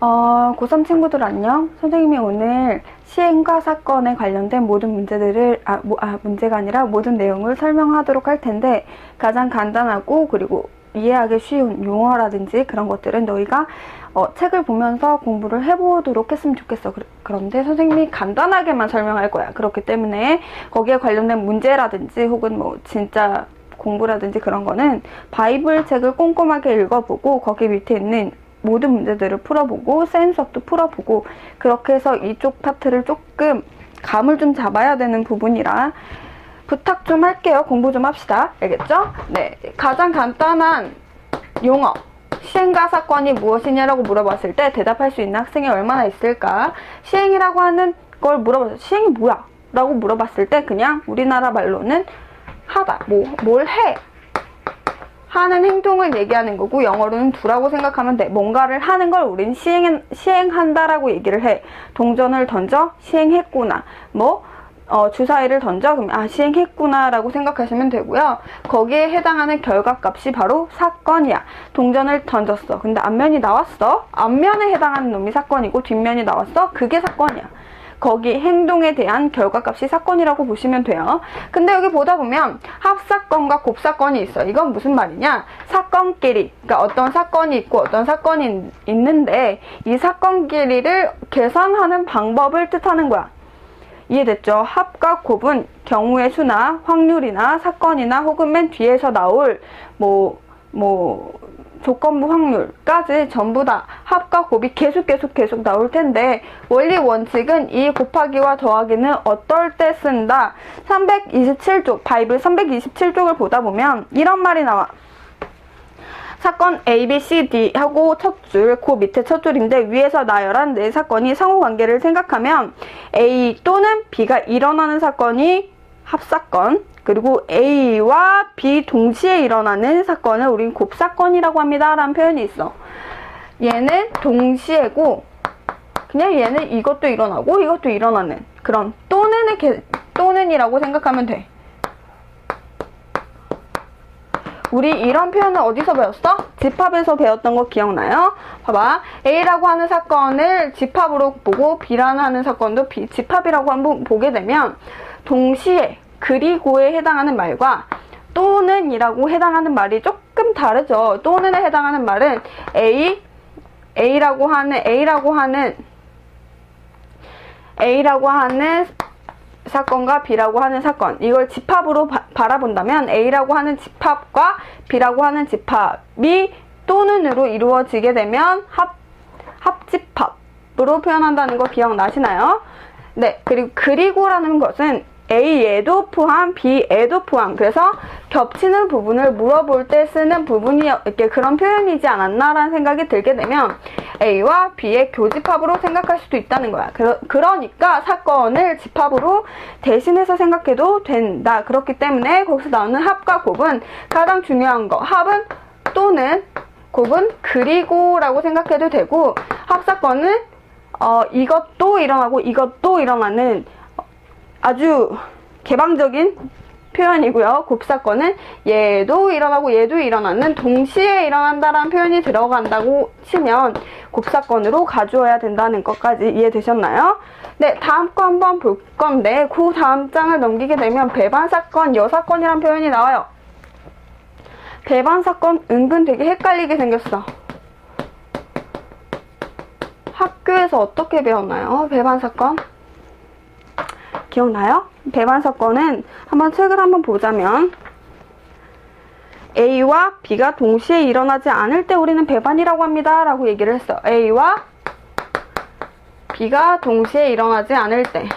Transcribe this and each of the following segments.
고3 친구들 안녕. 선생님이 오늘 시행과 사건에 관련된 모든 문제들을, 문제가 아니라 모든 내용을 설명하도록 할 텐데, 가장 간단하고 그리고 이해하기 쉬운 용어라든지 그런 것들은 너희가 책을 보면서 공부를 해보도록 했으면 좋겠어. 그런데 선생님이 간단하게만 설명할 거야. 그렇기 때문에 거기에 관련된 문제라든지 혹은 뭐 진짜 공부라든지 그런 거는 바이블 책을 꼼꼼하게 읽어보고 거기 밑에 있는 모든 문제들을 풀어보고 센수업도 풀어보고 그렇게 해서 이쪽 파트를 조금 감을 좀 잡아야 되는 부분이라 부탁 좀 할게요. 공부 좀 합시다. 알겠죠? 네, 가장 간단한 용어 시행과 사건이 무엇이냐라고 물어봤을 때 대답할 수 있는 학생이 얼마나 있을까? 시행이라고 하는 걸 물어봤을 때 시행이 뭐야? 라고 물어봤을 때 그냥 우리나라 말로는 하다, 뭘 해? 하는 행동을 얘기하는 거고 영어로는 do라고 생각하면 돼. 뭔가를 하는 걸 우린 시행한다라고 얘기를 해. 동전을 던져? 시행했구나. 주사위를 던져? 그럼 시행했구나 라고 생각하시면 되고요. 거기에 해당하는 결과값이 바로 사건이야. 동전을 던졌어. 근데 앞면이 나왔어. 앞면에 해당하는 놈이 사건이고 뒷면이 나왔어. 그게 사건이야. 거기 행동에 대한 결과값이 사건이라고 보시면 돼요. 근데 여기 보다 보면 합사건과 곱사건이 있어. 이건 무슨 말이냐? 사건끼리, 그러니까 어떤 사건이 있고 어떤 사건이 있는데 이 사건끼리를 계산하는 방법을 뜻하는 거야. 이해됐죠? 합과 곱은 경우의 수나 확률이나 사건이나 혹은 맨 뒤에서 나올 조건부 확률까지 전부 다 합과 곱이 계속 나올 텐데 원리 원칙은 이 곱하기와 더하기는 어떨 때 쓴다. 327쪽, 바이블 327쪽을 보다 보면 이런 말이 나와. 사건 A, B, C, D 하고 첫 줄, 그 밑에 첫 줄인데 위에서 나열한 네 사건이 상호관계를 생각하면 A 또는 B가 일어나는 사건이 합사건, 그리고 A와 B 동시에 일어나는 사건을 우린 곱사건이라고 합니다 라는 표현이 있어. 얘는 동시에고 그냥 얘는 이것도 일어나고 이것도 일어나는 그런 또는이라고 생각하면 돼. 우리 이런 표현을 어디서 배웠어? 집합에서 배웠던 거 기억나요? 봐봐. A라고 하는 사건을 집합으로 보고 B라는 하는 사건도 집합이라고 한번 보게 되면 동시에 그리고에 해당하는 말과 또는 이라고 해당하는 말이 조금 다르죠. 또는에 해당하는 말은 A라고 하는 사건과 B라고 하는 사건, 이걸 집합으로 바라본다면 A라고 하는 집합과 B라고 하는 집합이 또는으로 이루어지게 되면 합집합으로 표현한다는 거 기억나시나요? 네, 그리고라는 것은 A에도 포함, B에도 포함. 그래서 겹치는 부분을 물어볼 때 쓰는 부분이 이렇게 그런 표현이지 않았나라는 생각이 들게 되면 A와 B의 교집합으로 생각할 수도 있다는 거야. 그러니까 사건을 집합으로 대신해서 생각해도 된다. 그렇기 때문에 거기서 나오는 합과 곱은 가장 중요한 거. 합은 또는, 곱은 그리고라고 생각해도 되고 합사건은 이것도 일어나고 이것도 일어나는 아주 개방적인 표현이고요. 곱사건은 얘도 일어나고 얘도 일어나는 동시에 일어난다라는 표현이 들어간다고 치면 곱사건으로 가져와야 된다는 것까지 이해되셨나요? 네, 다음 거 한번 볼 건데 그 다음 장을 넘기게 되면 배반사건, 여사건이란 표현이 나와요. 배반사건 은근 되게 헷갈리게 생겼어. 학교에서 어떻게 배웠나요? 배반사건? 기억나요? 배반사건은 책을 한번 보자면 A와 B가 동시에 일어나지 않을 때 우리는 배반이라고 합니다 라고 얘기를 했어. A와 B가 동시에 일어나지 않을 때.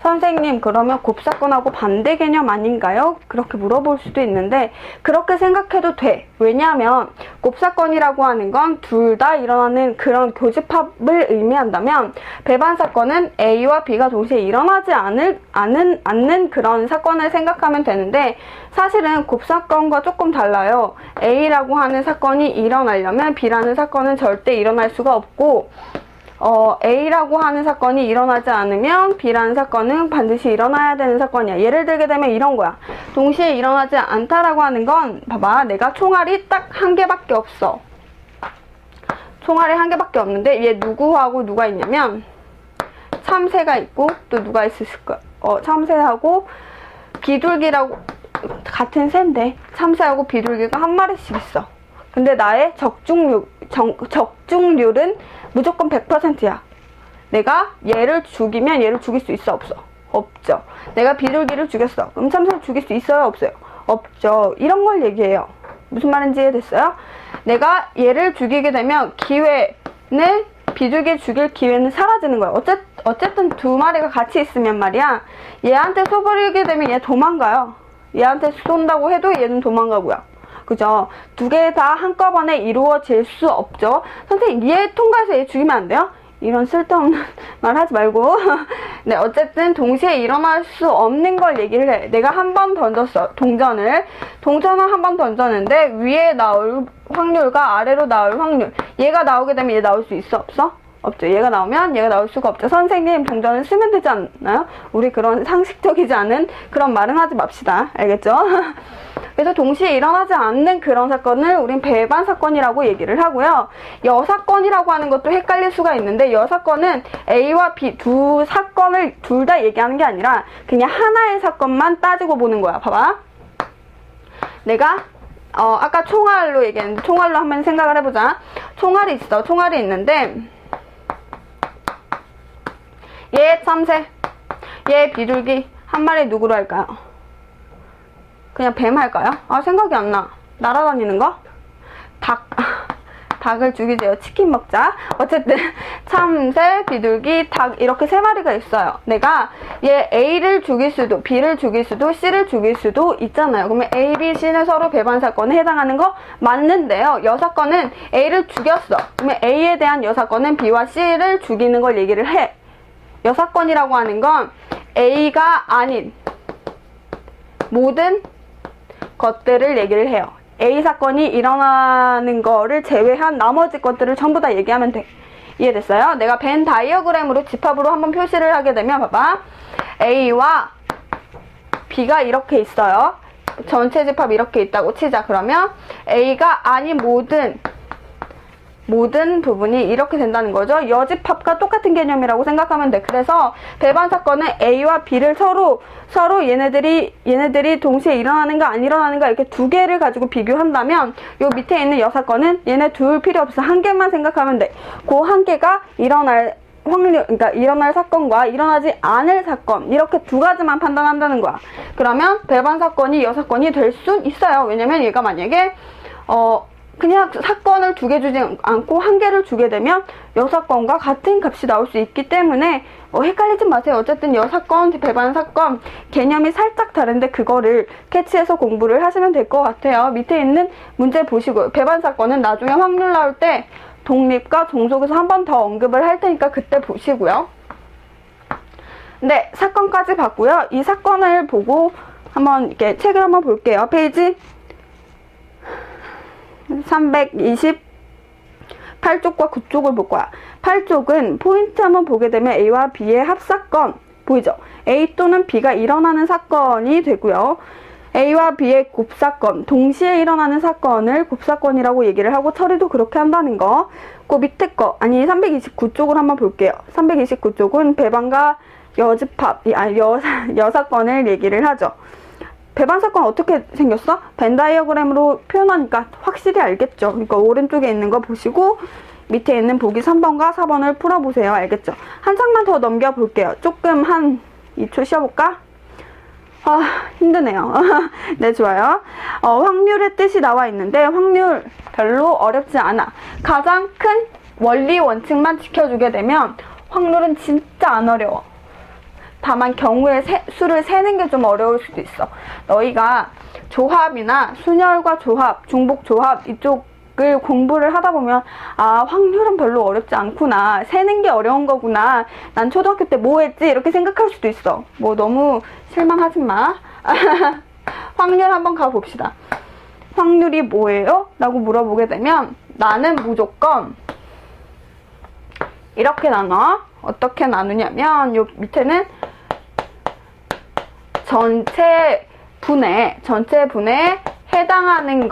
선생님, 그러면 곱사건하고 반대 개념 아닌가요? 그렇게 물어볼 수도 있는데 그렇게 생각해도 돼. 왜냐하면 곱사건이라고 하는 건 둘 다 일어나는 그런 교집합을 의미한다면 배반사건은 A와 B가 동시에 일어나지 않는 그런 사건을 생각하면 되는데 사실은 곱사건과 조금 달라요. A라고 하는 사건이 일어나려면 B라는 사건은 절대 일어날 수가 없고 A라고 하는 사건이 일어나지 않으면 B라는 사건은 반드시 일어나야 되는 사건이야. 예를 들게 되면 이런 거야. 동시에 일어나지 않다라고 하는 건 봐봐. 내가 총알이 딱 한 개밖에 없어. 총알이 한 개밖에 없는데 얘 누구하고 누가 있냐면 참새가 있고 또 누가 있을까? 참새하고 비둘기라고 같은 새인데 참새하고 비둘기가 한 마리씩 있어. 근데 나의 적중률은 무조건 100%야. 내가 얘를 죽이면 얘를 죽일 수 있어? 없어? 없죠. 내가 비둘기를 죽였어. 그럼 참새를 죽일 수 있어요? 없어요? 없죠. 이런 걸 얘기해요. 무슨 말인지 이해됐어요? 내가 얘를 죽이게 되면 기회는 비둘기를 죽일 기회는 사라지는 거야. 어쨌든 두 마리가 같이 있으면 말이야. 얘한테 쏘버리게 되면 얘 도망가요. 얘한테 쏜다고 해도 얘는 도망가고요. 그죠? 두 개 다 한꺼번에 이루어질 수 없죠. 선생님, 얘 통과해서 얘 죽이면 안 돼요? 이런 쓸데없는 말 하지 말고. 네, 어쨌든 동시에 일어날 수 없는 걸 얘기를 해. 내가 한 번 던졌어. 동전을 한 번 던졌는데 위에 나올 확률과 아래로 나올 확률. 얘가 나오게 되면 얘 나올 수 있어? 없어? 없죠. 얘가 나오면 얘가 나올 수가 없죠. 선생님, 동전을 쓰면 되지 않나요? 우리 그런 상식적이지 않은 그런 말은 하지 맙시다. 알겠죠? 그래서 동시에 일어나지 않는 그런 사건을 우린 배반 사건이라고 얘기를 하고요. 여사건이라고 하는 것도 헷갈릴 수가 있는데, 여사건은 A와 B 두 사건을 둘 다 얘기하는 게 아니라 그냥 하나의 사건만 따지고 보는 거야. 봐봐. 내가 아까 총알로 얘기했는데 총알로 한번 생각을 해보자. 총알이 있어. 총알이 있는데 얘 참새, 얘 비둘기 한 마리 누구로 할까요? 그냥 뱀 할까요? 생각이 안 나. 날아다니는 거? 닭을 죽이세요. 치킨 먹자. 어쨌든 참새, 비둘기, 닭 이렇게 세 마리가 있어요. 내가 얘 A를 죽일 수도, B를 죽일 수도, C를 죽일 수도 있잖아요. 그러면 A, B, C는 서로 배반 사건에 해당하는 거 맞는데요. 여사건은 A를 죽였어. 그러면 A에 대한 여사건은 B와 C를 죽이는 걸 얘기를 해. 여사건이라고 하는 건 A가 아닌 모든 것들을 얘기를 해요. A 사건이 일어나는 거를 제외한 나머지 것들을 전부 다 얘기하면 돼. 이해됐어요? 내가 벤 다이어그램으로 집합으로 한번 표시를 하게 되면 봐봐. A와 B가 이렇게 있어요. 전체 집합 이렇게 있다고 치자. 그러면 A가 아닌 모든 부분이 이렇게 된다는 거죠. 여집합과 똑같은 개념이라고 생각하면 돼. 그래서 배반 사건은 A와 B를 서로 얘네들이 동시에 일어나는가 안 일어나는가 이렇게 두 개를 가지고 비교한다면 요 밑에 있는 여사건은 얘네 둘 필요 없어. 한 개만 생각하면 돼. 그 한 개가 일어날 확률, 그러니까 일어날 사건과 일어나지 않을 사건 이렇게 두 가지만 판단한다는 거야. 그러면 배반 사건이 여사건이 될 수 있어요. 왜냐면 얘가 만약에 그냥 사건을 두 개 주지 않고 한 개를 주게 되면 여사건과 같은 값이 나올 수 있기 때문에 헷갈리지 마세요. 어쨌든 여사건, 배반 사건 개념이 살짝 다른데 그거를 캐치해서 공부를 하시면 될 것 같아요. 밑에 있는 문제 보시고요. 배반 사건은 나중에 확률 나올 때 독립과 종속에서 한 번 더 언급을 할 테니까 그때 보시고요. 네, 사건까지 봤고요. 이 사건을 보고 한번 이렇게 책을 한번 볼게요. 페이지 328쪽과 9쪽을 볼 거야. 8쪽은 포인트 한번 보게 되면 A와 B의 합사건 보이죠? A 또는 B가 일어나는 사건이 되고요. A와 B의 곱사건, 동시에 일어나는 사건을 곱사건이라고 얘기를 하고 처리도 그렇게 한다는 거. 그 밑에 거, 329쪽을 한번 볼게요. 329쪽은 배반과 여집합, 여사건을 얘기를 하죠. 배반 사건 어떻게 생겼어? 벤 다이어그램으로 표현하니까 확실히 알겠죠? 그러니까 오른쪽에 있는 거 보시고 밑에 있는 보기 3번과 4번을 풀어보세요. 알겠죠? 한 장만 더 넘겨볼게요. 조금 한 2초 쉬어볼까? 힘드네요. 네, 좋아요. 확률의 뜻이 나와 있는데 확률 별로 어렵지 않아. 가장 큰 원리 원칙만 지켜주게 되면 확률은 진짜 안 어려워. 다만 경우의 수를 세는 게 좀 어려울 수도 있어. 너희가 조합이나 순열과 조합, 중복 조합 이쪽을 공부를 하다 보면 확률은 별로 어렵지 않구나. 세는 게 어려운 거구나. 난 초등학교 때 뭐 했지? 이렇게 생각할 수도 있어. 너무 실망하지 마. 확률 한번 가봅시다. 확률이 뭐예요? 라고 물어보게 되면 나는 무조건 이렇게 나눠. 어떻게 나누냐면 요 밑에는 전체 분에 해당하는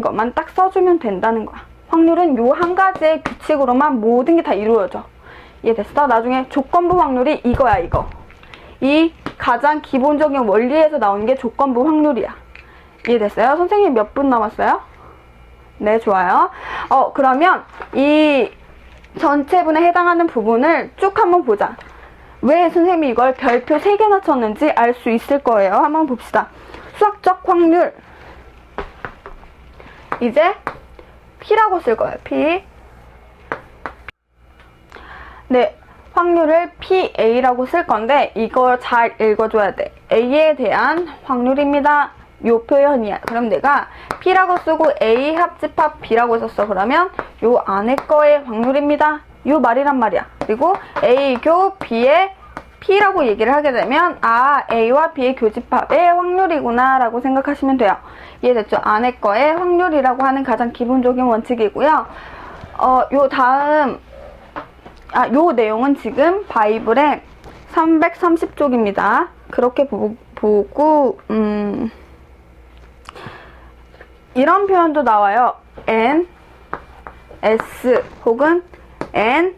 것만 딱 써주면 된다는 거야. 확률은 요 한 가지의 규칙으로만 모든 게 다 이루어져. 이해됐어? 나중에 조건부 확률이 이거야, 이거. 이 가장 기본적인 원리에서 나오는 게 조건부 확률이야. 이해됐어요? 선생님 몇 분 남았어요? 네, 좋아요. 그러면 이 전체분에 해당하는 부분을 쭉 한번 보자. 왜 선생님이 이걸 별표 3개나 쳤는지 알 수 있을 거예요. 한번 봅시다. 수학적 확률. 이제 P라고 쓸 거예요. P. 네, 확률을 PA라고 쓸 건데 이걸 잘 읽어줘야 돼. A에 대한 확률입니다. 요 표현이야. 그럼 내가 P라고 쓰고 A 합집합 B라고 썼어. 그러면 요 안에 거의 확률입니다. 요 말이란 말이야. 그리고 A 교 B의 P라고 얘기를 하게 되면 A와 B의 교집합의 확률이구나 라고 생각하시면 돼요. 이해됐죠? 안에 거의 확률이라고 하는 가장 기본적인 원칙이고요. 요 다음 요 내용은 지금 바이블의 330쪽입니다. 그렇게 보고 이런 표현도 나와요. N, S 혹은 N,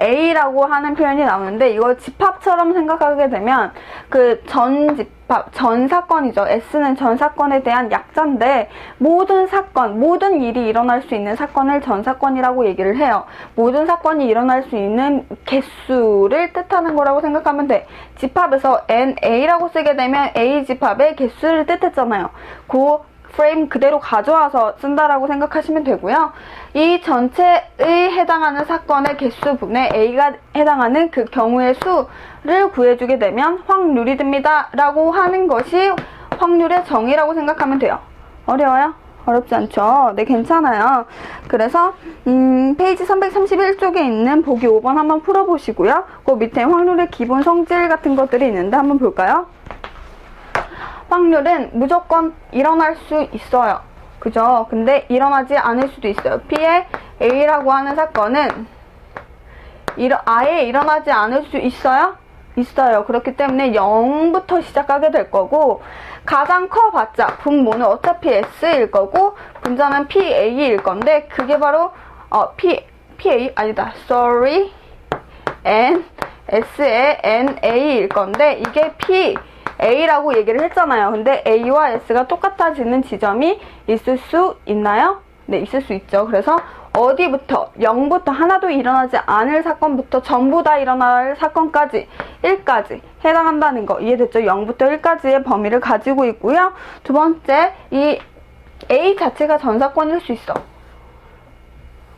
A라고 하는 표현이 나오는데 이걸 집합처럼 생각하게 되면 그 전집합, 전사건이죠. S는 전사건에 대한 약자인데 모든 사건, 모든 일이 일어날 수 있는 사건을 전사건이라고 얘기를 해요. 모든 사건이 일어날 수 있는 개수를 뜻하는 거라고 생각하면 돼. 집합에서 NA라고 쓰게 되면 A 집합의 개수를 뜻했잖아요. 그 프레임 그대로 가져와서 쓴다라고 생각하시면 되고요. 이 전체에 해당하는 사건의 개수분에 A가 해당하는 그 경우의 수를 구해주게 되면 확률이 됩니다. 라고 하는 것이 확률의 정의라고 생각하면 돼요. 어려워요? 어렵지 않죠? 네, 괜찮아요. 그래서 페이지 331쪽에 있는 보기 5번 한번 풀어보시고요. 그 밑에 확률의 기본 성질 같은 것들이 있는데 한번 볼까요? 확률은 무조건 일어날 수 있어요. 그죠? 근데 일어나지 않을 수도 있어요. P의 A라고 하는 사건은 아예 일어나지 않을 수 있어요? 있어요. 그렇기 때문에 0부터 시작하게 될 거고 가장 커봤자 분모는 어차피 S일 거고 분자는 PA일 건데 그게 바로 PA 아니다. sorry. S의 NA일 건데 이게 A라고 얘기를 했잖아요. 근데 A와 S가 똑같아지는 지점이 있을 수 있나요? 네, 있을 수 있죠. 그래서 어디부터 0부터 하나도 일어나지 않을 사건부터 전부 다 일어날 사건까지 1까지 해당한다는 거 이해됐죠? 0부터 1까지의 범위를 가지고 있고요. 두 번째, 이 A 자체가 전사건일 수 있어.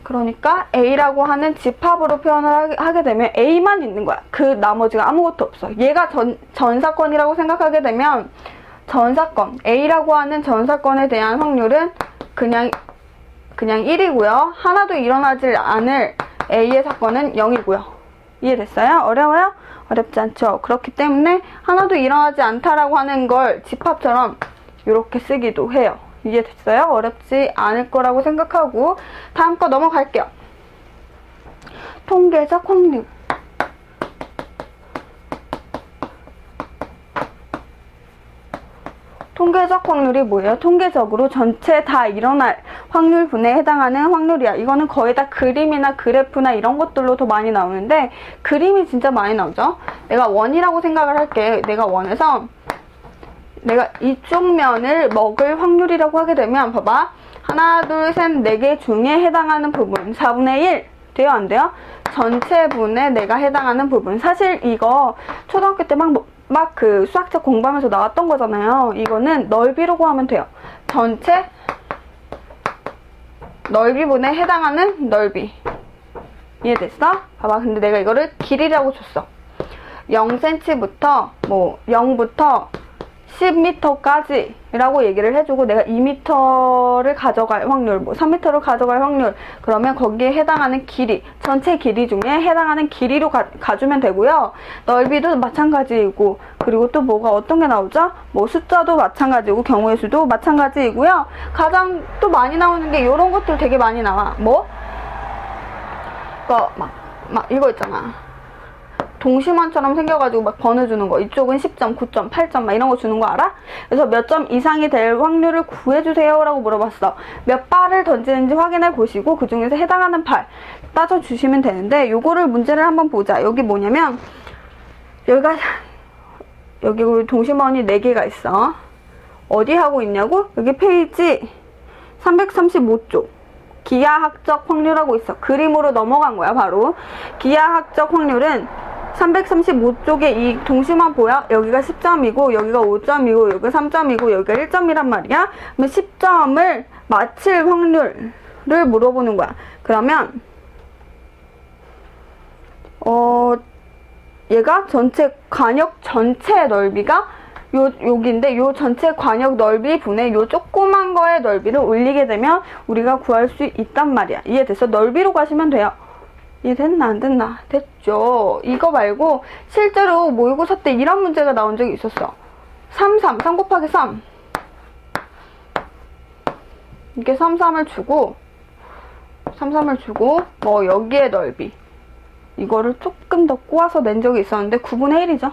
그러니까 A라고 하는 집합으로 표현을 하게 되면 A만 있는 거야. 그 나머지가 아무것도 없어. 얘가 전사건이라고 생각하게 되면 전사건, A라고 하는 전사건에 대한 확률은 그냥 1이고요. 하나도 일어나질 않을 A의 사건은 0이고요. 이해됐어요? 어려워요? 어렵지 않죠? 그렇기 때문에 하나도 일어나지 않다라고 하는 걸 집합처럼 이렇게 쓰기도 해요. 이해됐어요? 어렵지 않을 거라고 생각하고 다음 거 넘어갈게요. 통계적 확률. 통계적 확률이 뭐예요? 통계적으로 전체 다 일어날 확률분에 해당하는 확률이야. 이거는 거의 다 그림이나 그래프나 이런 것들로 더 많이 나오는데 그림이 진짜 많이 나오죠? 내가 원이라고 생각을 할게. 내가 원에서 내가 이쪽 면을 먹을 확률이라고 하게 되면 봐봐. 하나, 둘, 셋, 4개 중에 해당하는 부분 4분의 1 돼요? 안 돼요? 전체 분에 내가 해당하는 부분. 사실 이거 초등학교 때 막 그 수학책 공부하면서 나왔던 거잖아요. 이거는 넓이라고 하면 돼요. 전체 넓이분에 해당하는 넓이. 이해됐어? 봐봐. 근데 내가 이거를 길이라고 줬어. 0cm부터 0부터 10m까지 라고 얘기를 해주고 내가 2m를 가져갈 확률, 3m를 가져갈 확률, 그러면 거기에 해당하는 길이, 전체 길이 중에 해당하는 길이로 가주면 되고요. 넓이도 마찬가지이고, 그리고 또 뭐가 어떤 게 나오죠? 숫자도 마찬가지고 경우의 수도 마찬가지이고요. 가장 또 많이 나오는 게 이런 것들 되게 많이 나와. 막 이거 있잖아. 동심원처럼 생겨가지고 막 번호 주는 거. 이쪽은 10점, 9점, 8점 막 이런 거 주는 거 알아? 그래서 몇 점 이상이 될 확률을 구해주세요 라고 물어봤어. 몇 발을 던지는지 확인해 보시고 그 중에서 해당하는 발 따져주시면 되는데, 요거를 문제를 한번 보자. 여기 뭐냐면 여기 동심원이 4개가 있어. 어디 하고 있냐고? 여기 페이지 335쪽 기하학적 확률하고 있어. 그림으로 넘어간 거야. 바로 기하학적 확률은 335쪽에 이 동심원 보여? 여기가 10점이고 여기가 5점이고 여기가 3점이고 여기가 1점이란 말이야. 그러면 10점을 맞힐 확률을 물어보는 거야. 그러면 얘가 전체 관역 전체 넓이가 여기인데, 요 전체 관역 넓이 분의 요 조그만 거의 넓이를 올리게 되면 우리가 구할 수 있단 말이야. 이해됐어? 넓이로 가시면 돼요. 이해됐나 안 됐나? 됐죠? 이거 말고 실제로 모의고사 때 이런 문제가 나온 적이 있었어. 3 곱하기 3. 이게 3을 주고 뭐 여기에 넓이 이거를 조금 더 꼬아서 낸 적이 있었는데 9분의 1이죠.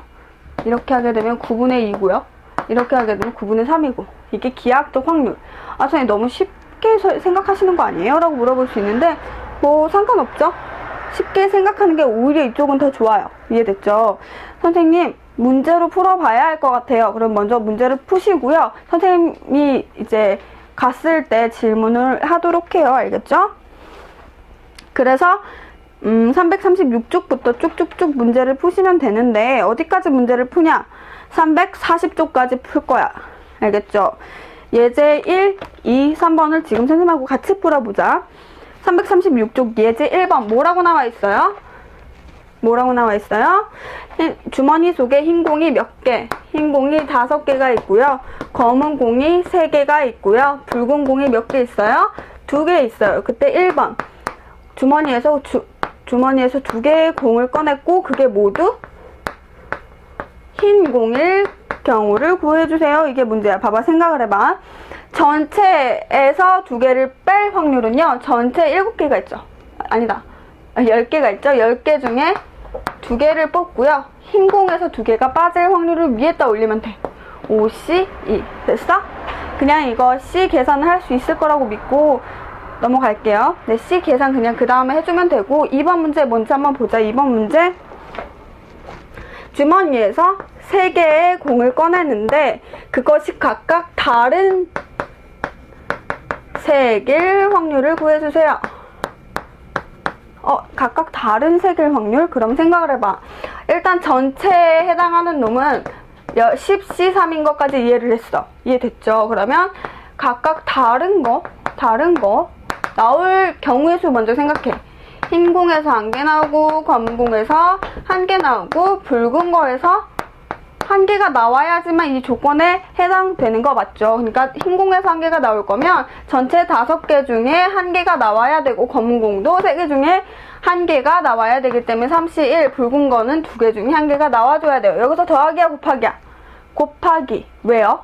이렇게 하게 되면 9분의 2고요. 이렇게 하게 되면 9분의 3이고. 이게 기하학적 확률. 아, 선생님 너무 쉽게 생각하시는 거 아니에요? 라고 물어볼 수 있는데 뭐 상관없죠. 쉽게 생각하는 게 오히려 이쪽은 더 좋아요. 이해됐죠? 선생님 문제로 풀어봐야 할 것 같아요. 그럼 먼저 문제를 푸시고요. 선생님이 이제 갔을 때 질문을 하도록 해요. 알겠죠? 그래서 336쪽부터 쭉쭉쭉 문제를 푸시면 되는데 어디까지 문제를 푸냐? 340쪽까지 풀 거야. 알겠죠? 예제 1, 2, 3번을 지금 선생님하고 같이 풀어보자. 336쪽 예제 1번 뭐라고 나와 있어요? 뭐라고 나와 있어요? 주머니 속에 흰 공이 몇 개? 흰 공이 5개가 있고요. 검은 공이 3개가 있고요. 붉은 공이 몇 개 있어요? 2개 있어요. 그때 1번 주머니에서 2개의 공을 꺼냈고 그게 모두 흰 공일 경우를 구해주세요. 이게 문제야. 봐봐, 생각을 해봐. 전체에서 2개를 뺄 확률은요, 전체 7개가 있죠. 아니다, 10개가 있죠. 10개 중에 2개를 뽑고요, 흰 공에서 2개가 빠질 확률을 위에다 올리면 돼. 5C 2. 됐어? 그냥 이거 C 계산을 할 수 있을 거라고 믿고 넘어갈게요. 네, C 계산 그냥 그 다음에 해주면 되고, 2번 문제 뭔지 한번 보자. 2번 문제. 주머니에서 3개의 공을 꺼냈는데 그것이 각각 다른 색일 확률을 구해주세요. 각각 다른 색일 확률? 그럼 생각을 해봐. 일단 전체에 해당하는 놈은 10C3인 것까지 이해를 했어. 이해됐죠? 그러면 각각 다른 거 나올 경우의 수 먼저 생각해. 흰 공에서 1개 나오고, 검은 공에서 1개 나오고, 붉은 거에서 1개가 나와야지만 이 조건에 해당되는 거 맞죠? 그러니까 흰 공에서 1개가 나올 거면 전체 5개 중에 1개가 나와야 되고, 검은 공도 3개 중에 1개가 나와야 되기 때문에 3C1, 붉은 거는 2개 중에 1개가 나와줘야 돼요. 여기서 더하기야 곱하기야? 곱하기. 왜요?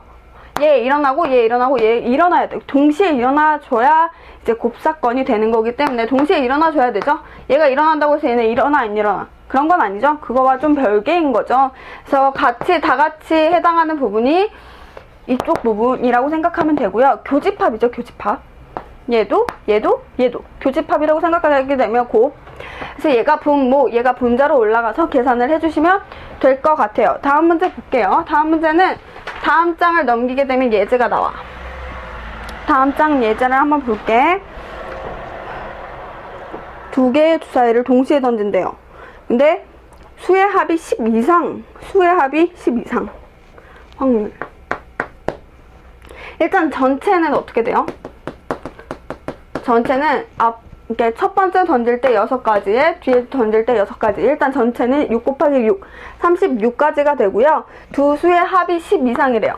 얘 일어나고 얘 일어나고 얘 일어나야 돼. 동시에 일어나줘야 이제 곱사건이 되는 거기 때문에 동시에 일어나줘야 되죠. 얘가 일어난다고 해서 얘네 일어나 안 일어나? 그런 건 아니죠. 그거와 좀 별개인 거죠. 그래서 다 같이 해당하는 부분이 이쪽 부분이라고 생각하면 되고요. 교집합이죠. 교집합. 얘도 교집합이라고 생각하게 되면 곱. 그래서 얘가 분모, 얘가 분자로 올라가서 계산을 해주시면 될 것 같아요. 다음 문제 볼게요. 다음 문제는 다음 장을 넘기게 되면 예제가 나와. 다음 장 예제를 한번 볼게. 2개의 주사위를 동시에 던진대요. 근데 수의 합이 10 이상, 확률. 일단 전체는 어떻게 돼요? 전체는 이렇게 첫 번째 던질 때 6가지에 뒤에 던질 때 6가지. 일단 전체는 6 곱하기 6, 36가지가 되고요. 두 수의 합이 10 이상이래요.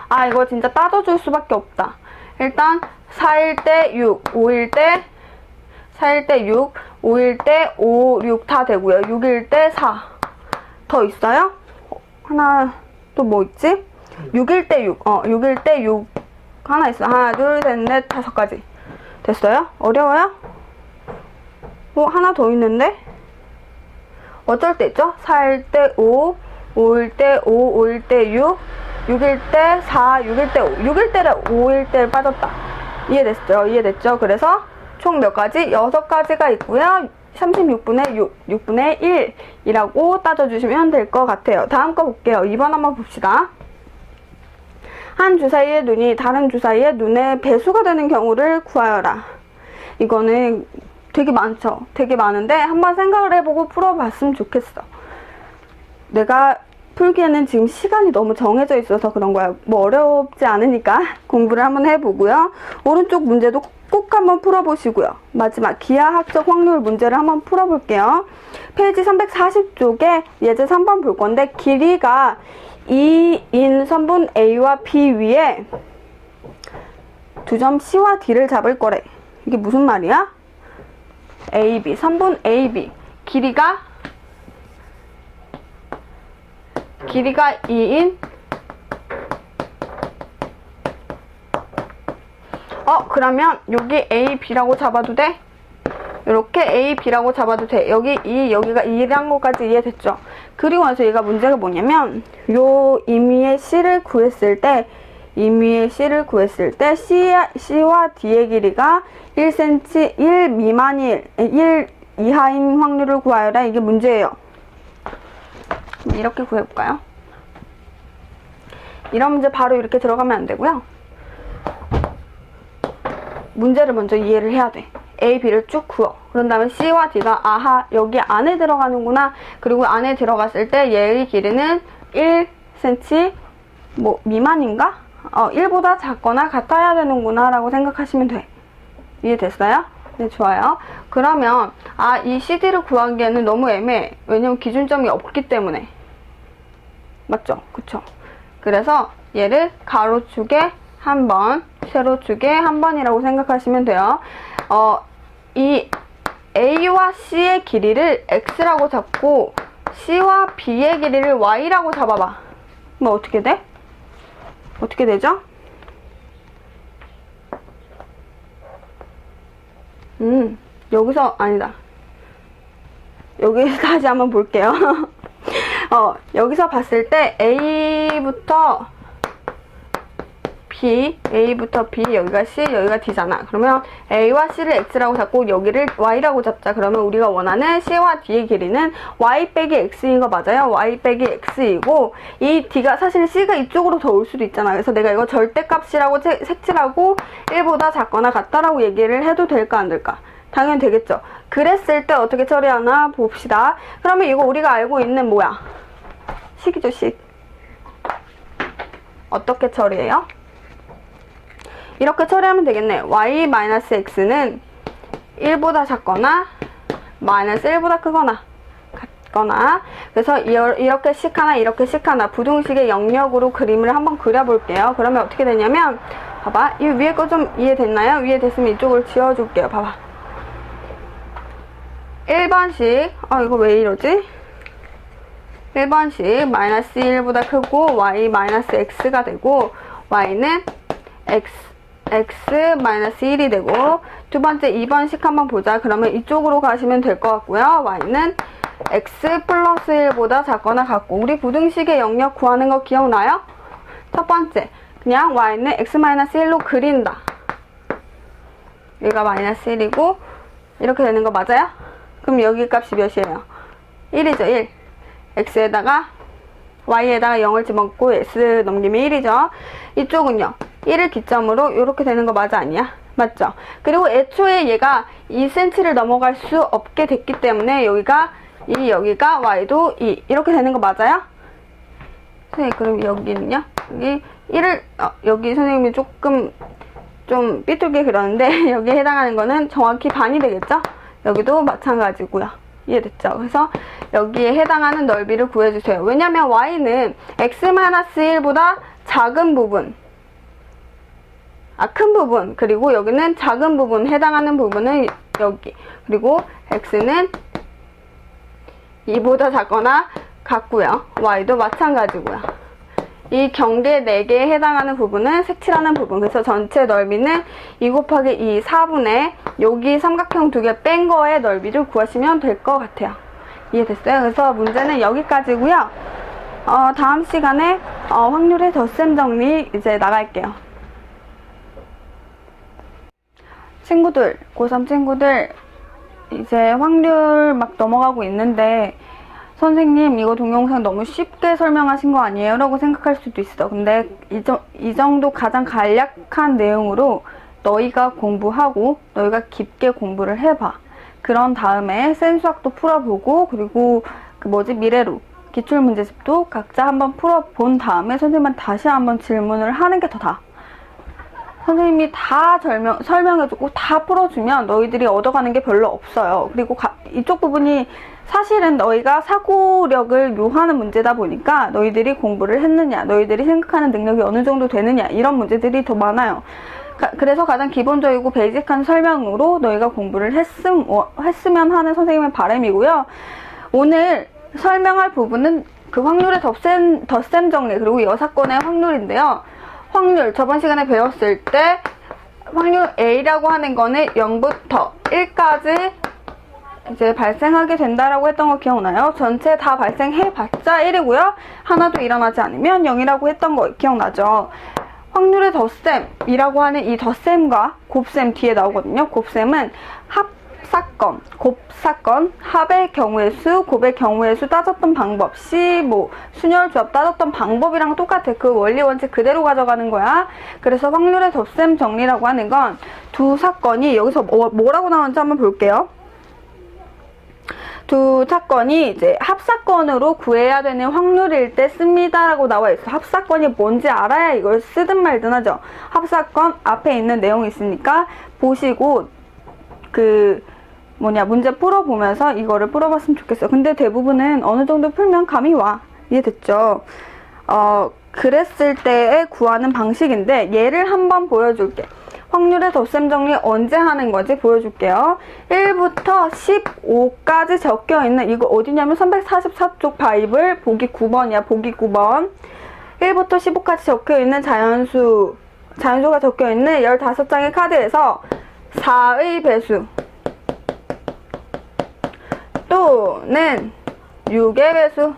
아, 이거 진짜 따져줄 수밖에 없다. 일단 4일 때 6, 5일 때 4일 때 6, 5일 때 5, 6 다 되고요. 6일 때 4. 더 있어요? 하나 또 뭐 있지? 6일 때 6. 6일 때 6 하나 있어. 하나, 둘, 셋, 넷, 5가지. 됐어요? 어려워요? 하나 더 있는데? 어쩔 때 있죠? 4일 때 5, 5일 때 5, 5일 때 6, 6일 때 4, 6일 때 5, 6일 때를 5일 때 빠졌다. 이해됐죠? 이해됐죠? 그래서 총 몇 가지? 6가지가 있고요. 36분의 6, 6분의 1이라고 따져주시면 될 것 같아요. 다음 거 볼게요. 2번 한번 봅시다. 한 주사위의 눈이 다른 주사위의 눈의 배수가 되는 경우를 구하여라. 이거는 되게 많죠? 되게 많은데 한번 생각을 해보고 풀어봤으면 좋겠어. 내가 풀기에는 지금 시간이 너무 정해져 있어서 그런 거야. 뭐 어렵지 않으니까 공부를 한번 해보고요. 오른쪽 문제도 꼭 한번 풀어보시고요. 마지막 기하학적 확률 문제를 한번 풀어볼게요. 페이지 340쪽에 예제 3번 볼 건데 길이가 2인 선분 A와 B 위에 두 점 C와 D를 잡을 거래. 이게 무슨 말이야? AB, 선분 AB 길이가 2인 그러면 여기 A, B라고 잡아도 돼? 이렇게 A, B라고 잡아도 돼. 여기가 2란 것까지 이해됐죠? 그리고 나서 얘가 문제가 뭐냐면 요 임의의 C를 구했을 때 C와 D의 길이가 1cm, 1 이하인 확률을 구하여라. 이게 문제예요. 이렇게 구해볼까요? 이런 문제 바로 이렇게 들어가면 안 되고요. 문제를 먼저 이해를 해야 돼. A, B를 쭉 구워. 그런 다음에 C와 D가 아하 여기 안에 들어가는구나. 그리고 안에 들어갔을 때 얘의 길이는 1cm 뭐 미만인가? 1보다 작거나 같아야 되는구나 라고 생각하시면 돼. 이해됐어요? 네, 좋아요. 그러면 이 CD를 구하기에는 너무 애매해. 왜냐면 기준점이 없기 때문에. 맞죠? 그쵸? 그래서 얘를 가로축에 한 번, 세로축에 한 번이라고 생각하시면 돼요. 이 A와 C의 길이를 X라고 잡고 C와 B의 길이를 Y라고 잡아봐. 그럼 어떻게 돼? 어떻게 되죠? 여기서 아니다. 여기서 다시 한번 볼게요. 여기서 봤을 때 A부터 B, 여기가 C, 여기가 D잖아. 그러면 A와 C를 X라고 잡고 여기를 Y라고 잡자. 그러면 우리가 원하는 C와 D의 길이는 Y 빼기 X인 거 맞아요? Y 빼기 X이고 이 D가 사실 C가 이쪽으로 더 올 수도 있잖아. 그래서 내가 이거 절대값이라고 색칠하고 1보다 작거나 같다라고 얘기를 해도 될까 안 될까? 당연히 되겠죠. 그랬을 때 어떻게 처리하나 봅시다. 그러면 이거 우리가 알고 있는 뭐야? 식이죠, 식. 어떻게 처리해요? 이렇게 처리하면 되겠네. y-x는 1보다 작거나 마이너스 1보다 크거나 같거나. 그래서 이렇게 식 하나 이렇게 식 하나 부등식의 영역으로 그림을 한번 그려볼게요. 그러면 어떻게 되냐면 봐봐. 이 위에 거 좀 이해됐나요? 이해됐으면 이쪽을 지워줄게요. 봐봐. 1번식 이거 왜 이러지? 1번식 마이너스 1보다 크고 y 마이너스 x가 되고 y는 x 마이너스 1이 되고 두 번째 2번식 한번 보자. 그러면 이쪽으로 가시면 될 것 같고요. y는 x 플러스 1보다 작거나 같고 우리 부등식의 영역 구하는 거 기억나요? 첫 번째 그냥 y는 x 마이너스 1로 그린다. 여기가 마이너스 1이고 이렇게 되는 거 맞아요? 그럼 여기 값이 몇이에요? 1이죠. 1. x에다가 y에다가 0을 집어넣고 s 넘기면 1이죠. 이쪽은요. 1을 기점으로 이렇게 되는 거 맞아 아니야? 맞죠? 그리고 애초에 얘가 2cm를 넘어갈 수 없게 됐기 때문에 여기가 2, 여기가 y도 2 이렇게 되는 거 맞아요? 선생님 그럼 여기는요? 여기 1을 여기 선생님이 조금 좀 삐뚤게 그렸는데 여기에 해당하는 거는 정확히 반이 되겠죠? 여기도 마찬가지고요. 이해됐죠? 그래서 여기에 해당하는 넓이를 구해주세요. 왜냐면 y는 x-1보다 작은 부분, 큰 부분, 그리고 여기는 작은 부분, 해당하는 부분은 여기, 그리고 x는 2보다 작거나 같고요. y도 마찬가지고요. 이 경계 4개에 해당하는 부분은 색칠하는 부분. 그래서 전체 넓이는 2 곱하기 2 4분의 여기 삼각형 2개 뺀 거의 넓이를 구하시면 될 것 같아요. 이해됐어요? 그래서 문제는 여기까지고요. 다음 시간에 확률의 덧셈 정리 이제 나갈게요. 친구들, 고3 친구들 이제 확률 막 넘어가고 있는데 선생님 이거 동영상 너무 쉽게 설명하신 거 아니에요? 라고 생각할 수도 있어. 근데 이 정도 가장 간략한 내용으로 너희가 공부하고 너희가 깊게 공부를 해봐. 그런 다음에 센수학도 풀어보고 그리고 미래로 기출문제집도 각자 한번 풀어본 다음에 선생님한테 다시 한번 질문을 하는 게 더 나아. 선생님이 다 설명해주고 다 풀어주면 너희들이 얻어가는 게 별로 없어요. 그리고 이쪽 부분이 사실은 너희가 사고력을 요하는 문제다 보니까 너희들이 공부를 했느냐, 너희들이 생각하는 능력이 어느 정도 되느냐 이런 문제들이 더 많아요. 그래서 가장 기본적이고 베이직한 설명으로 너희가 공부를 했으면 하는 선생님의 바람이고요. 오늘 설명할 부분은 그 확률의 덧셈 정리 그리고 여사건의 확률인데요. 확률 저번 시간에 배웠을 때 확률 A라고 하는 거는 0부터 1까지 이제 발생하게 된다라고 했던 거 기억나요? 전체 다 발생해봤자 1이고요. 하나도 일어나지 않으면 0이라고 했던 거 기억나죠? 확률의 덧셈이라고 하는 이 덧셈과 곱셈 뒤에 나오거든요. 곱셈은 합사건, 곱사건, 합의 경우의 수, 곱의 경우의 수 따졌던 방법, 순열 조합 따졌던 방법이랑 똑같아. 그 원리 원칙 그대로 가져가는 거야. 그래서 확률의 덧셈 정리라고 하는 건 두 사건이 여기서 뭐라고 나오는지 한번 볼게요. 두 사건이 이제 합사건으로 구해야 되는 확률일 때 씁니다라고 나와 있어. 합사건이 뭔지 알아야 이걸 쓰든 말든 하죠. 합사건 앞에 있는 내용이 있으니까 보시고 문제 풀어보면서 이거를 풀어봤으면 좋겠어요. 근데 대부분은 어느 정도 풀면 감이 와. 이해됐죠? 그랬을 때에 구하는 방식인데 얘를 한번 보여줄게. 확률의 덧셈 정리 언제 하는 거지 보여줄게요. 1부터 15까지 적혀있는 이거 어디냐면 344쪽 바이블 보기 9번이야. 보기 9번 1부터 15까지 적혀있는 자연수가 적혀있는 15장의 카드에서 4의 배수 또는 6의 배수가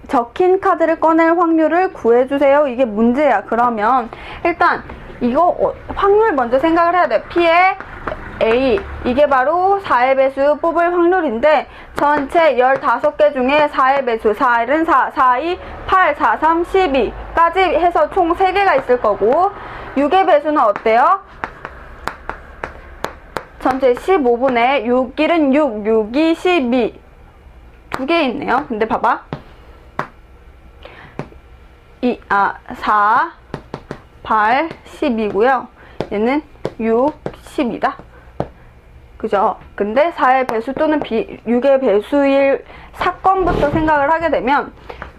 적힌 카드를 꺼낼 확률을 구해주세요. 이게 문제야. 그러면 일단 이거 확률 먼저 생각을 해야 돼. P의 A 이게 바로 4의 배수 뽑을 확률인데 전체 15개 중에 4의 배수 4, 1은 4, 4, 2, 8, 4, 3, 12까지 해서 총 3개가 있을 거고 6의 배수는 어때요? 전체 15분의 6, 1은 6, 6이 12 두 개 있네요. 근데 봐봐 4, 8, 10이고요. 얘는 6, 10이다. 그죠? 근데 4의 배수 또는 6의 배수일 사건부터 생각을 하게 되면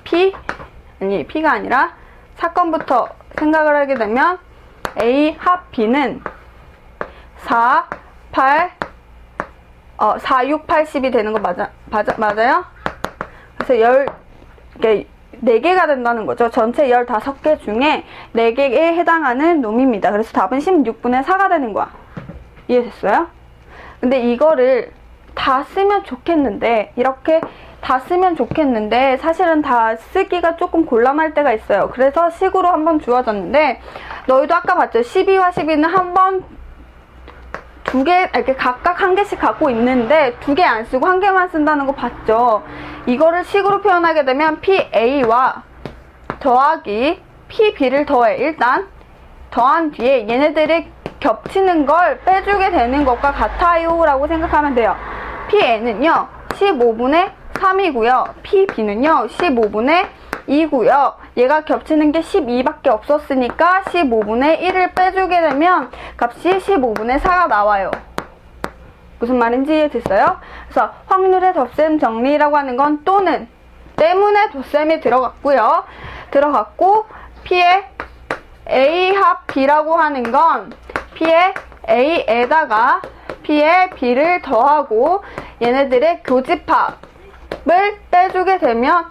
P가 아니라 사건부터 생각을 하게 되면 A 합 B는 4, 6, 8, 10이 되는 거 맞아요? 그래서 4개가 된다는 거죠. 전체 15개 중에 4개에 해당하는 놈입니다. 그래서 답은 16분의 4가 되는 거야. 이해됐어요? 근데 이거를 다 쓰면 좋겠는데 이렇게 다 쓰면 좋겠는데 사실은 다 쓰기가 조금 곤란할 때가 있어요. 그래서 식으로 한번 주어졌는데 너희도 아까 봤죠? 12와 12는 한번 두 개 이렇게 각각 한 개씩 갖고 있는데 두 개 안 쓰고 한 개만 쓴다는 거 봤죠? 이거를 식으로 표현하게 되면 PA와 더하기 PB를 더해. 일단 더한 뒤에 얘네들이 겹치는 걸 빼주게 되는 것과 같아요 라고 생각하면 돼요. PA는요 15분의 3이고요. PB는요 15분의 2고요. 얘가 겹치는 게 12밖에 없었으니까 15분의 1을 빼주게 되면 값이 15분의 4가 나와요. 무슨 말인지 이해됐어요? 그래서 확률의 덧셈 정리라고 하는 건 또는 때문에 덧셈이 들어갔고 P의 A 합 B라고 하는 건 P의 A에다가 P의 B를 더하고 얘네들의 교집합 빼주게 되면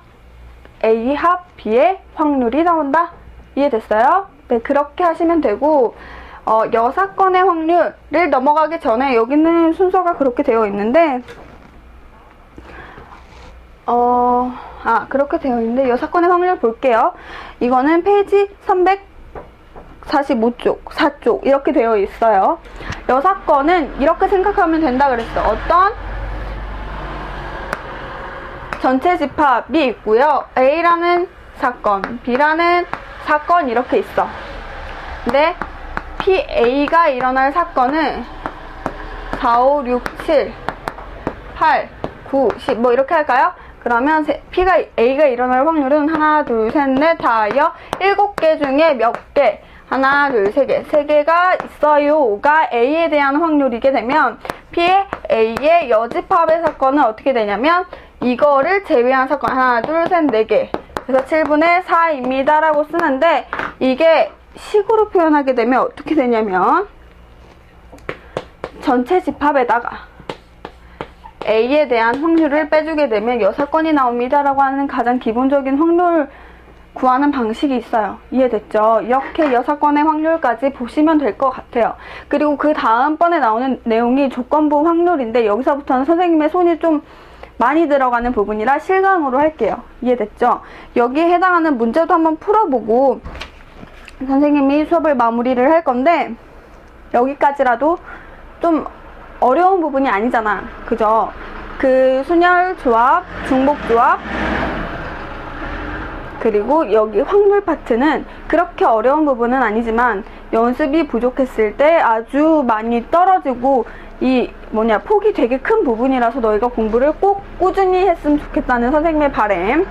A 합 B의 확률이 나온다. 이해됐어요? 네, 그렇게 하시면 되고, 여사건의 확률을 넘어가기 전에 여기는 순서가 그렇게 되어 있는데, 그렇게 되어 있는데 여사건의 확률 볼게요. 이거는 페이지 345쪽, 4쪽 이렇게 되어 있어요. 여사건은 이렇게 생각하면 된다 그랬어. 어떤 전체 집합이 있고요. A라는 사건, B라는 사건 이렇게 있어. 근데 PA가 일어날 사건은 4, 5, 6, 7, 8, 9, 10 뭐 이렇게 할까요? 그러면 A가 일어날 확률은 하나, 둘, 셋, 넷, 다여 7개 중에 몇 개? 하나, 둘, 세 개. 3개가 있어요가 A에 대한 확률이게 되면 A의 여집합의 사건은 어떻게 되냐면 이거를 제외한 사건 하나, 둘, 셋, 4개. 그래서 7분의 4입니다 라고 쓰는데 이게 식으로 표현하게 되면 어떻게 되냐면 전체 집합에다가 A에 대한 확률을 빼주게 되면 여사건이 나옵니다 라고 하는 가장 기본적인 확률 구하는 방식이 있어요. 이해됐죠? 이렇게 여사건의 확률까지 보시면 될 것 같아요. 그리고 그 다음번에 나오는 내용이 조건부 확률인데 여기서부터는 선생님의 손이 좀 많이 들어가는 부분이라 실강으로 할게요. 이해됐죠? 여기에 해당하는 문제도 한번 풀어보고 선생님이 수업을 마무리를 할 건데 여기까지라도 좀 어려운 부분이 아니잖아. 그죠? 그 순열 조합, 중복 조합 그리고 여기 확률 파트는 그렇게 어려운 부분은 아니지만 연습이 부족했을 때 아주 많이 떨어지고 폭이 되게 큰 부분이라서 너희가 공부를 꼭 꾸준히 했으면 좋겠다는 선생님의 바람.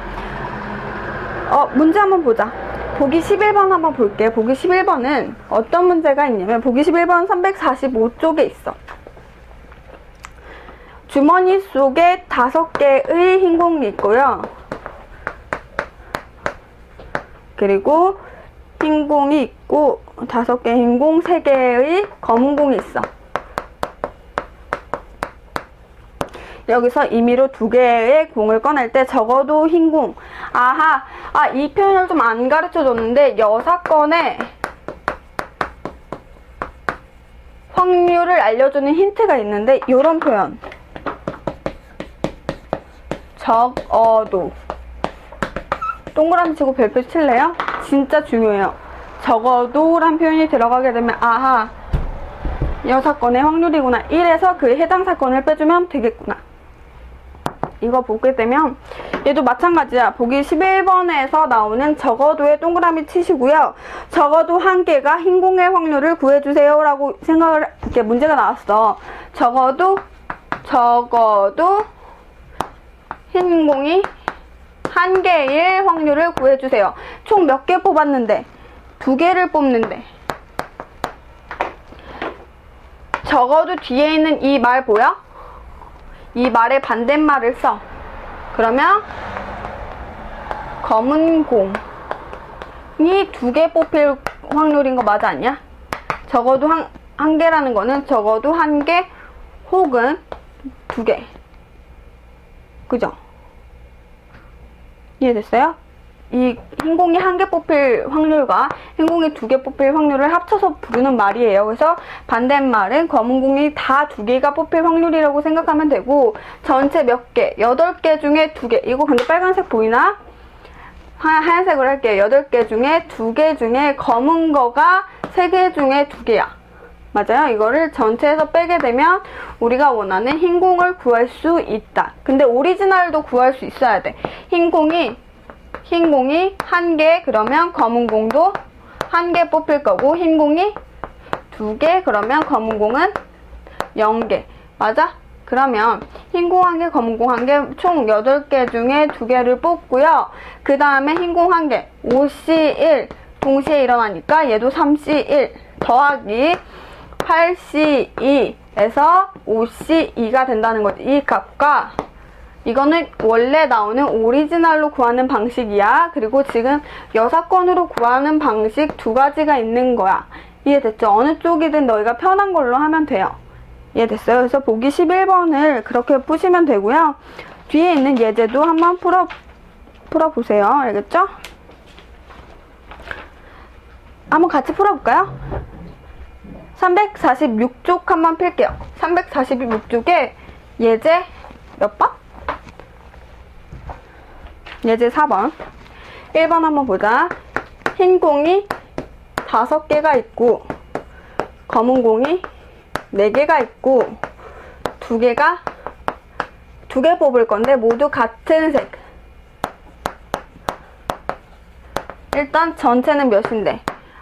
문제 한번 보자. 보기 11번 한번 볼게. 보기 11번은 어떤 문제가 있냐면 보기 11번 345쪽에 있어. 주머니 속에 5개의 흰 공이 있고요. 그리고 흰 공이 있고 5개 흰 공, 3개의 검은 공이 있어. 여기서 임의로 2개의 공을 꺼낼 때 적어도 흰 공. 이 표현을 좀 안 가르쳐 줬는데 여사건의 확률을 알려주는 힌트가 있는데 이런 표현. 적어도. 동그라미 치고 별표 칠래요? 진짜 중요해요. 적어도란 표현이 들어가게 되면 여사건의 확률이구나. 1에서 그 해당 사건을 빼주면 되겠구나. 이거 보게 되면 얘도 마찬가지야. 보기 11번에서 나오는 적어도에 동그라미 치시고요. 적어도 한 개가 흰 공의 확률을 구해주세요 라고 이렇게 문제가 나왔어. 적어도 흰 공이 한 개의 확률을 구해주세요. 총 몇 개 뽑았는데? 2개를 뽑는데. 적어도 뒤에 있는 이 말 보여? 이 말의 반대말을 써. 그러면 검은 공이 2개 뽑힐 확률인 거 맞아 않냐? 적어도 한 개라는 거는 적어도 1개 혹은 2개. 그죠? 이해됐어요? 이 흰 공이 1개 뽑힐 확률과 흰 공이 2개 뽑힐 확률을 합쳐서 부르는 말이에요. 그래서 반대말은 검은 공이 다 2개가 뽑힐 확률이라고 생각하면 되고 전체 몇 개? 8개 중에 2개. 이거 근데 빨간색 보이나? 하얀색으로 할게요. 8개 중에 2개 중에 검은 거가 3개 중에 2개야. 맞아요? 이거를 전체에서 빼게 되면 우리가 원하는 흰 공을 구할 수 있다. 근데 오리지널도 구할 수 있어야 돼. 흰 공이 1개 그러면 검은 공도 1개 뽑힐 거고 흰 공이 2개 그러면 검은 공은 0개. 맞아? 그러면 흰 공 1개, 검은 공 1개 총 8개 중에 2개를 뽑고요. 그 다음에 흰 공 1개 5C1 동시에 일어나니까 얘도 3C1 더하기 8C2에서 5C2가 된다는 거지. 이 값과 이거는 원래 나오는 오리지널로 구하는 방식이야. 그리고 지금 여사건으로 구하는 방식 2가지가 있는 거야. 이해됐죠? 어느 쪽이든 너희가 편한 걸로 하면 돼요. 이해됐어요? 그래서 보기 11번을 그렇게 푸시면 되고요. 뒤에 있는 예제도 한번 풀어보세요. 알겠죠? 한번 같이 풀어볼까요? 346쪽 한번 필게요. 346쪽에 예제 몇 번? 예제 4번. 1번 한번 보자. 흰 공이 5개가 있고 검은 공이 4개가 있고 2개 뽑을 건데 모두 같은 색. 일단 전체는 몇인데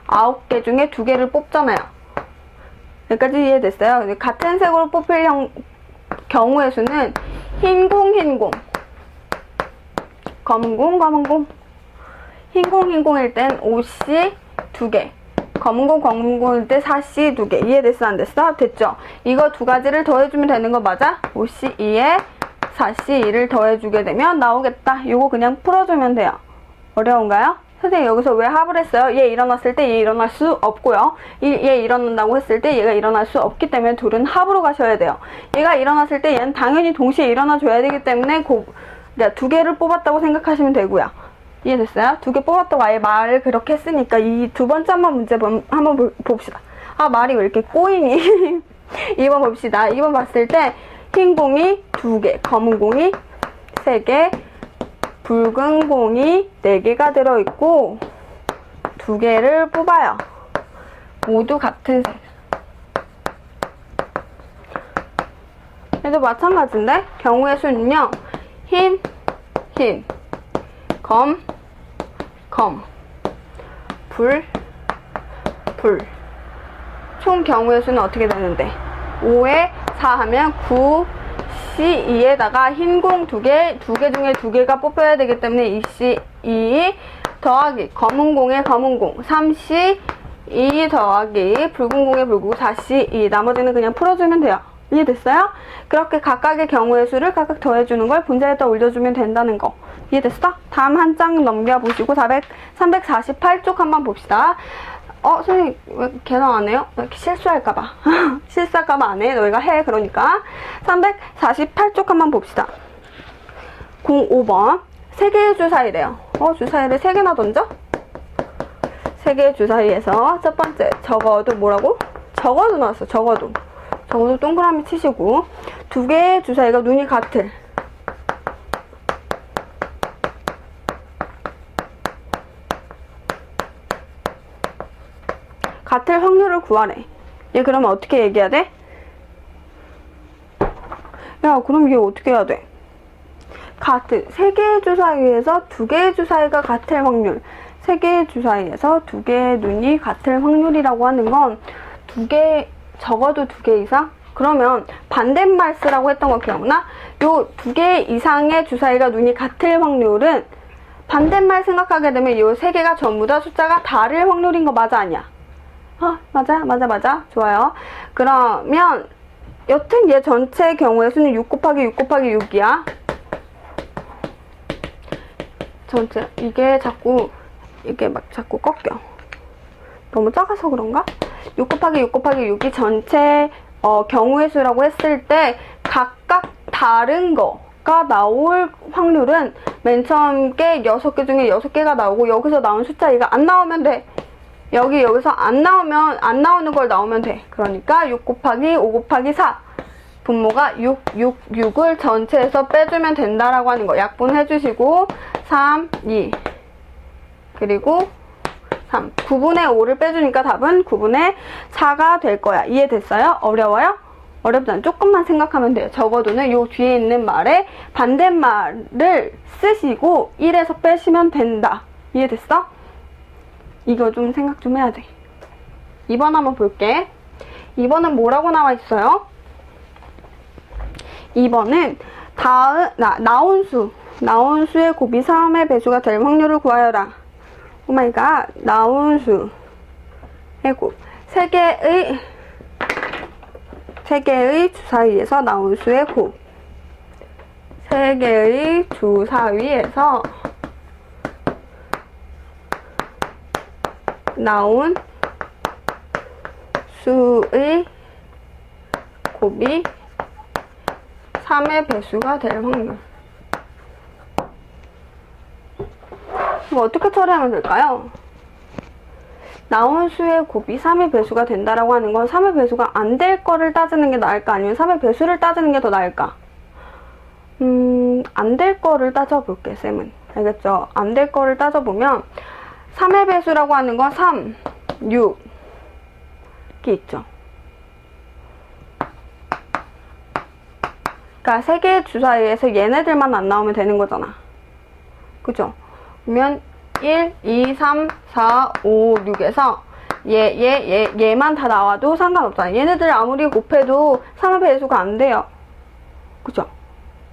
9개 중에 2개를 뽑잖아요. 여기까지 이해됐어요? 같은 색으로 뽑힐 경우의 수는 흰 공, 검은 공. 흰 공일 땐 5C 2개, 검은 공일 때 4C 2개. 이해됐어? 안 됐어? 됐죠? 이거 두 가지를 더해주면 되는 거 맞아? 5C 2에 4C 2를 더해주게 되면 나오겠다. 이거 그냥 풀어주면 돼요. 어려운가요? 선생님 여기서 왜 합을 했어요? 얘 일어났을 때 얘 일어날 수 없고요. 얘 일어난다고 했을 때 얘가 일어날 수 없기 때문에 둘은 합으로 가셔야 돼요. 얘가 일어났을 때 얘는 당연히 동시에 일어나줘야 되기 때문에 2개를 뽑았다고 생각하시면 되고요. 이해됐어요? 2개 뽑았다고 아예 말을 그렇게 했으니까 이 두 번째 문제 한번 봅시다. 아 말이 왜 이렇게 꼬이니? 2번 봅시다. 2번 봤을 때 흰 공이 2개, 검은 공이 3개, 붉은 공이 4개가 들어있고 2개를 뽑아요. 모두 같은 색. 얘도 마찬가지인데 경우의 수는요. 흰, 검, 불. 총 경우의 수는 어떻게 되는데 5에 4 하면 9, C2에다가 흰 공 2개 중에 2개가 뽑혀야 되기 때문에 2C2 더하기 검은 공에 검은 공 3C2 더하기 붉은 공에 붉은 공 4C2 나머지는 그냥 풀어주면 돼요. 이해됐어요? 그렇게 각각의 경우의 수를 각각 더해주는 걸 분자에다 올려주면 된다는 거. 이해됐어? 다음 한 장 넘겨보시고 348쪽 한번 봅시다. 선생님 왜 계산 안 해요? 왜 이렇게 실수할까봐. 실수할까봐 안 해. 너희가 해. 그러니까 348쪽 한번 봅시다. 05번 3개의 주사위래요. 주사위를 3개나 던져? 3개의 주사위에서 첫 번째 적어도 뭐라고? 적어도 나왔어. 적어도 동그라미 치시고 2개의 주사위가 눈이 같을 확률을 구하래. 얘 그러면 어떻게 얘기해야 돼? 야 그럼 얘 어떻게 해야 돼? 3개의 주사위에서 2개의 주사위가 같을 확률. 3개의 주사위에서 2개의 눈이 같을 확률이라고 하는 건 적어도 2개 이상? 그러면 반대말 쓰라고 했던 거 기억나? 요 2개 이상의 주사위가 눈이 같을 확률은 반대말 생각하게 되면 요 3개가 전부 다 숫자가 다를 확률인 거 맞아 아니야? 맞아. 좋아요. 그러면 여튼 얘 전체 경우의 수는 6 곱하기 6 곱하기 6이야. 전체 이게 자꾸 꺾여. 너무 작아서 그런가? 6 곱하기 6 곱하기 6이 전체 경우의 수라고 했을 때 각각 다른 거가 나올 확률은 맨 처음 게 6개 중에 6개가 나오고 여기서 나온 숫자 이가 안 나오면 돼. 여기서 안 나오는 걸 나오면 돼. 그러니까 6 곱하기 5 곱하기 4 분모가 6을 전체에서 빼주면 된다라고 하는 거. 약분해주시고 3, 2 그리고 3 9분의 5를 빼주니까 답은 9분의 4가 될 거야. 이해됐어요? 어려워요? 어렵지 않아. 조금만 생각하면 돼요. 적어도는 요 뒤에 있는 말에 반대말을 쓰시고 1에서 빼시면 된다. 이해됐어? 이거 좀 생각 좀 해야 돼. 2번 한번 볼게. 2번은 뭐라고 나와 있어요? 2번은 나온 수의 곱이 3의 배수가 될 확률을 구하여라. 오마이갓. 나온 수의 곱. 3개의 주사위에서 나온 수의 곱. 3개의 주사위에서 나온 수의 곱이 3의 배수가 될 확률. 이거 어떻게 처리하면 될까요? 나온 수의 곱이 3의 배수가 된다라고 하는 건 3의 배수가 안 될 거를 따지는 게 나을까? 아니면 3의 배수를 따지는 게 더 나을까? 안 될 거를 따져볼게, 쌤은. 알겠죠? 안 될 거를 따져보면 3의 배수라고 하는 건 3, 6 이렇게 있죠. 그러니까 세 개의 주 사이에서 얘네들만 안 나오면 되는 거잖아. 그죠? 그러면 1, 2, 3, 4, 5, 6에서 얘만 다 나와도 상관없잖아. 얘네들 아무리 곱해도 3의 배수가 안 돼요. 그죠?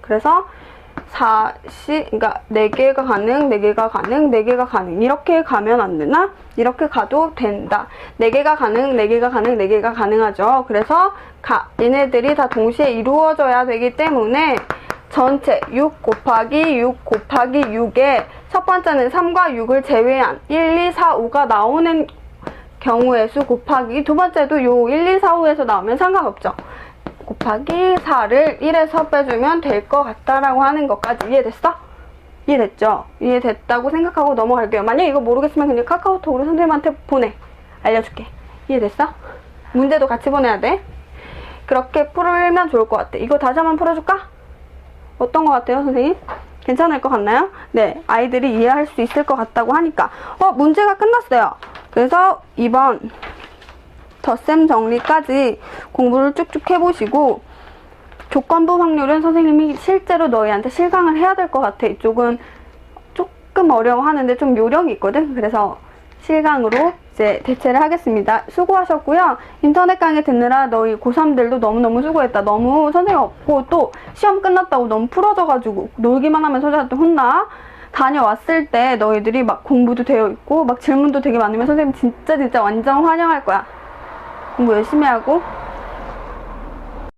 그래서 그러니까 4개가 가능, 4개가 가능, 4개가 가능. 이렇게 가면 안 되나? 이렇게 가도 된다. 4개가 가능, 4개가 가능, 4개가 가능하죠. 그래서 얘네들이 다 동시에 이루어져야 되기 때문에 전체 6 곱하기 6 곱하기 6에 첫 번째는 3과 6을 제외한 1, 2, 4, 5가 나오는 경우의 수 곱하기 두 번째도 요 1, 2, 4, 5에서 나오면 상관없죠. 곱하기 4를 1에서 빼주면 될 것 같다라고 하는 것까지 이해됐어? 이해됐죠? 이해됐다고 생각하고 넘어갈게요. 만약 이거 모르겠으면 그냥 카카오톡으로 선생님한테 보내. 알려줄게. 이해됐어? 문제도 같이 보내야 돼. 그렇게 풀면 좋을 것 같아. 이거 다시 한번 풀어줄까? 어떤 것 같아요, 선생님? 괜찮을 것 같나요? 네, 아이들이 이해할 수 있을 것 같다고 하니까. 문제가 끝났어요. 그래서 이번 덧셈 정리까지 공부를 쭉쭉 해보시고 조건부 확률은 선생님이 실제로 너희한테 실강을 해야 될 것 같아. 이쪽은 조금 어려워하는데 좀 요령이 있거든. 그래서 실강으로 이제 대체를 하겠습니다. 수고하셨고요. 인터넷 강의 듣느라 너희 고3들도 너무너무 수고했다. 너무 선생님 없고 또 시험 끝났다고 너무 풀어져가지고 놀기만 하면 선생님한테 혼나. 다녀왔을 때 너희들이 막 공부도 되어 있고 막 질문도 되게 많으면 선생님 진짜 완전 환영할 거야. 공부 열심히 하고